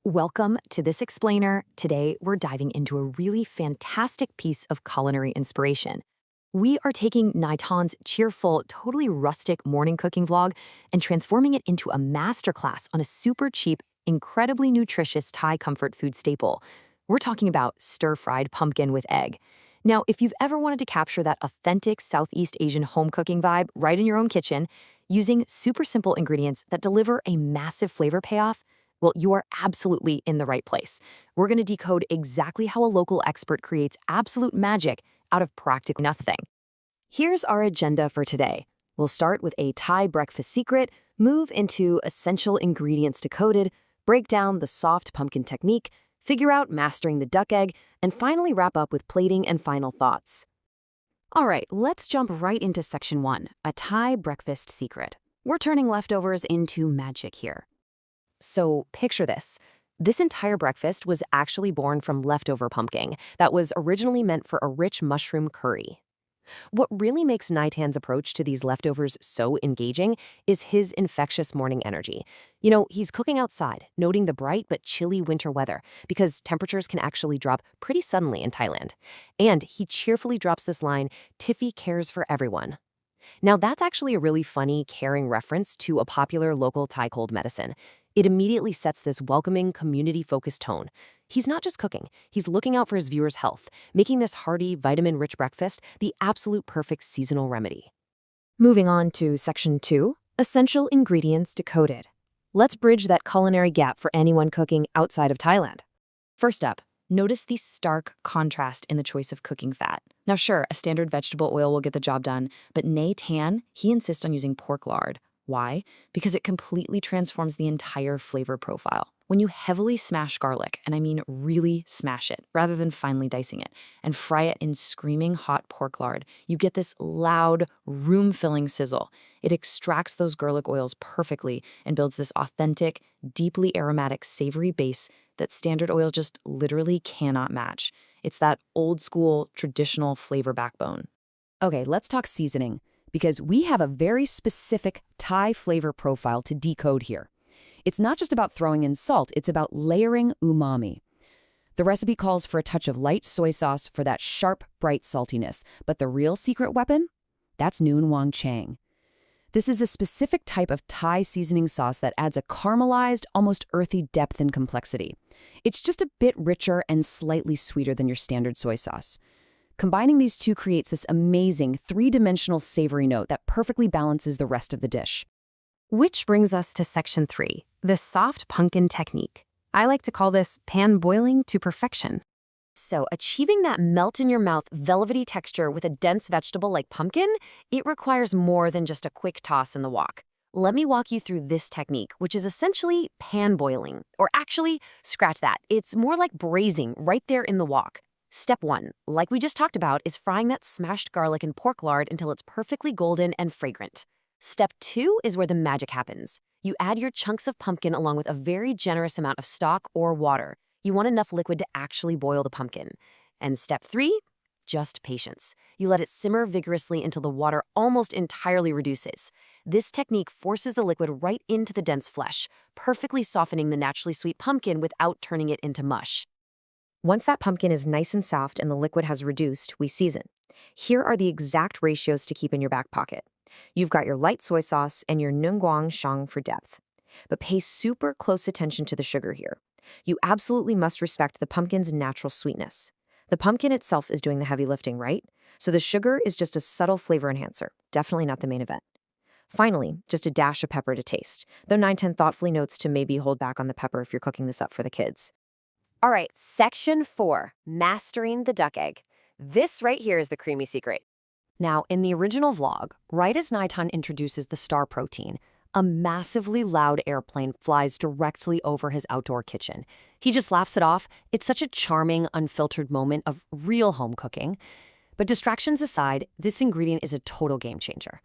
Welcome to this explainer. Today, we're diving into a really fantastic piece of culinary inspiration. We are taking Naitan's cheerful, totally rustic morning cooking vlog and transforming it into a masterclass on a super cheap, incredibly nutritious Thai comfort food staple. We're talking about stir-fried pumpkin with egg. Now, if you've ever wanted to capture that authentic Southeast Asian home cooking vibe right in your own kitchen, using super simple ingredients that deliver a massive flavor payoff, well, you are absolutely in the right place. We're going to decode exactly how a local expert creates absolute magic out of practically nothing. Here's our agenda for today. We'll start with a Thai breakfast secret, move into essential ingredients decoded, break down the soft pumpkin technique, figure out mastering the duck egg, and finally wrap up with plating and final thoughts. All right, let's jump right into section 1, a Thai breakfast secret. We're turning leftovers into magic here. So picture this. This entire breakfast was actually born from leftover pumpkin that was originally meant for a rich mushroom curry. What really makes Naitan's approach to these leftovers so engaging is his infectious morning energy. He's cooking outside, noting the bright but chilly winter weather, because temperatures can actually drop pretty suddenly in Thailand. And he cheerfully drops this line, "Tiffy cares for everyone." Now, that's actually a really funny, caring reference to a popular local Thai cold medicine. It immediately sets this welcoming, community-focused tone. He's not just cooking, he's looking out for his viewers' health, making this hearty, vitamin-rich breakfast the absolute perfect seasonal remedy. Moving on to section 2, essential ingredients decoded. Let's bridge that culinary gap for anyone cooking outside of Thailand. First up, notice the stark contrast in the choice of cooking fat. Now sure, a standard vegetable oil will get the job done, but Naitan, he insists on using pork lard. Why? Because it completely transforms the entire flavor profile. When you heavily smash garlic, and I mean really smash it, rather than finely dicing it, and fry it in screaming hot pork lard, you get this loud, room-filling sizzle. It extracts those garlic oils perfectly and builds this authentic, deeply aromatic, savory base that standard oils just literally cannot match. It's that old-school, traditional flavor backbone. Okay, let's talk seasoning, because we have a very specific Thai flavor profile to decode here. It's not just about throwing in salt, it's about layering umami. The recipe calls for a touch of light soy sauce for that sharp, bright saltiness, but the real secret weapon? That's Noon Wang Chang. This is a specific type of Thai seasoning sauce that adds a caramelized, almost earthy depth and complexity. It's just a bit richer and slightly sweeter than your standard soy sauce. Combining these two creates this amazing three-dimensional savory note that perfectly balances the rest of the dish. Which brings us to section 3, the soft pumpkin technique. I like to call this pan boiling to perfection. So achieving that melt-in-your-mouth velvety texture with a dense vegetable like pumpkin, it requires more than just a quick toss in the wok. Let me walk you through this technique, which is essentially pan boiling. Or actually, scratch that. It's more like braising right there in the wok. Step 1, like we just talked about, is frying that smashed garlic and pork lard until it's perfectly golden and fragrant. Step 2 is where the magic happens. You add your chunks of pumpkin along with a very generous amount of stock or water. You want enough liquid to actually boil the pumpkin. And step 3, just patience. You let it simmer vigorously until the water almost entirely reduces. This technique forces the liquid right into the dense flesh, perfectly softening the naturally sweet pumpkin without turning it into mush. Once that pumpkin is nice and soft and the liquid has reduced, we season. Here are the exact ratios to keep in your back pocket. You've got your light soy sauce and your Nungguang Shang for depth. But pay super close attention to the sugar here. You absolutely must respect the pumpkin's natural sweetness. The pumpkin itself is doing the heavy lifting, right? So the sugar is just a subtle flavor enhancer, definitely not the main event. Finally, just a dash of pepper to taste, though 9-10 thoughtfully notes to maybe hold back on the pepper if you're cooking this up for the kids. All right, section 4, mastering the duck egg. This right here is the creamy secret. Now, in the original vlog, right as Naitan introduces the star protein, a massively loud airplane flies directly over his outdoor kitchen. He just laughs it off. It's such a charming, unfiltered moment of real home cooking. But distractions aside, this ingredient is a total game changer.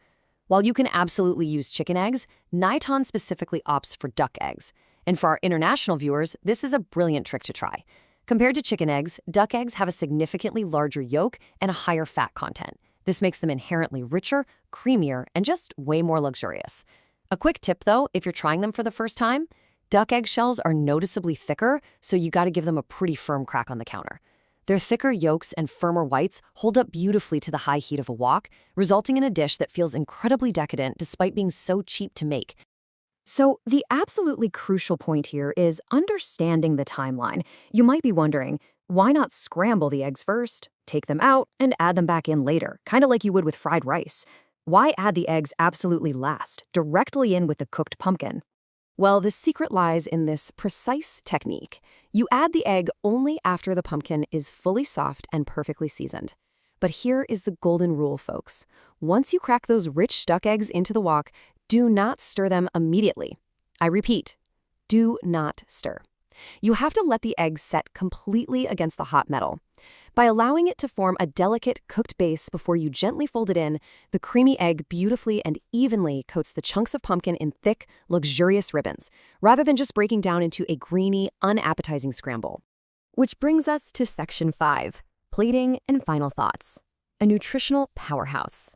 While you can absolutely use chicken eggs, Naitan specifically opts for duck eggs. And for our international viewers, this is a brilliant trick to try. Compared to chicken eggs, duck eggs have a significantly larger yolk and a higher fat content. This makes them inherently richer, creamier, and just way more luxurious. A quick tip, though, if you're trying them for the first time, Duck eggshells are noticeably thicker, so you gotta give them a pretty firm crack on the counter. Their thicker yolks and firmer whites hold up beautifully to the high heat of a wok, resulting in a dish that feels incredibly decadent despite being so cheap to make. So, the absolutely crucial point here is understanding the timeline. You might be wondering, why not scramble the eggs first, take them out, and add them back in later, kind of like you would with fried rice? Why add the eggs absolutely last, directly in with the cooked pumpkin? Well, the secret lies in this precise technique. You add the egg only after the pumpkin is fully soft and perfectly seasoned. But here is the golden rule, folks. Once you crack those rich duck eggs into the wok, do not stir them immediately. I repeat, do not stir. You have to let the eggs set completely against the hot metal. By allowing it to form a delicate cooked base before you gently fold it in, the creamy egg beautifully and evenly coats the chunks of pumpkin in thick, luxurious ribbons, rather than just breaking down into a greeny, unappetizing scramble. Which brings us to Section 5, plating and final thoughts. A nutritional powerhouse.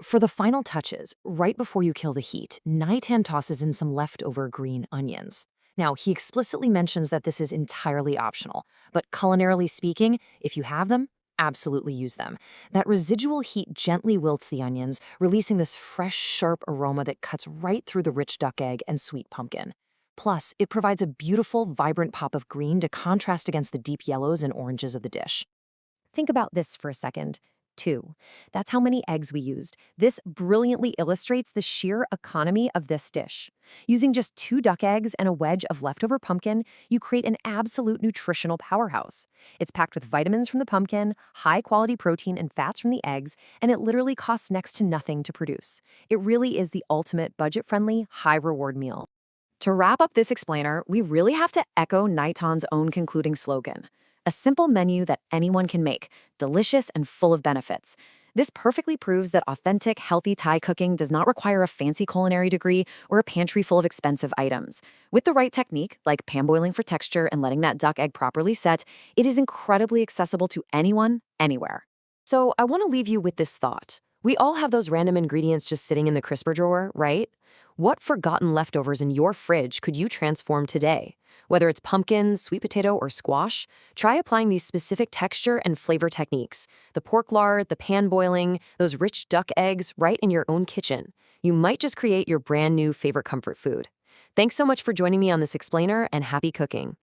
For the final touches, right before you kill the heat, Naitan tosses in some leftover green onions. Now, he explicitly mentions that this is entirely optional, but culinarily speaking, if you have them, absolutely use them. That residual heat gently wilts the onions, releasing this fresh, sharp aroma that cuts right through the rich duck egg and sweet pumpkin. Plus, it provides a beautiful, vibrant pop of green to contrast against the deep yellows and oranges of the dish. Think about this for a second. 2. That's how many eggs we used. This brilliantly illustrates the sheer economy of this dish. Using just 2 duck eggs and a wedge of leftover pumpkin, you create an absolute nutritional powerhouse. It's packed with vitamins from the pumpkin, high-quality protein and fats from the eggs, and it literally costs next to nothing to produce. It really is the ultimate budget-friendly, high-reward meal. To wrap up this explainer, we really have to echo Naitan's own concluding slogan. A simple menu that anyone can make, delicious and full of benefits. This perfectly proves that authentic, healthy Thai cooking does not require a fancy culinary degree or a pantry full of expensive items. With the right technique, like pan boiling for texture and letting that duck egg properly set, it is incredibly accessible to anyone, anywhere. So I want to leave you with this thought. We all have those random ingredients just sitting in the crisper drawer, right? What forgotten leftovers in your fridge could you transform today? Whether it's pumpkin, sweet potato, or squash, try applying these specific texture and flavor techniques. The pork lard, the pan boiling, those rich duck eggs right in your own kitchen. You might just create your brand new favorite comfort food. Thanks so much for joining me on this explainer, and happy cooking.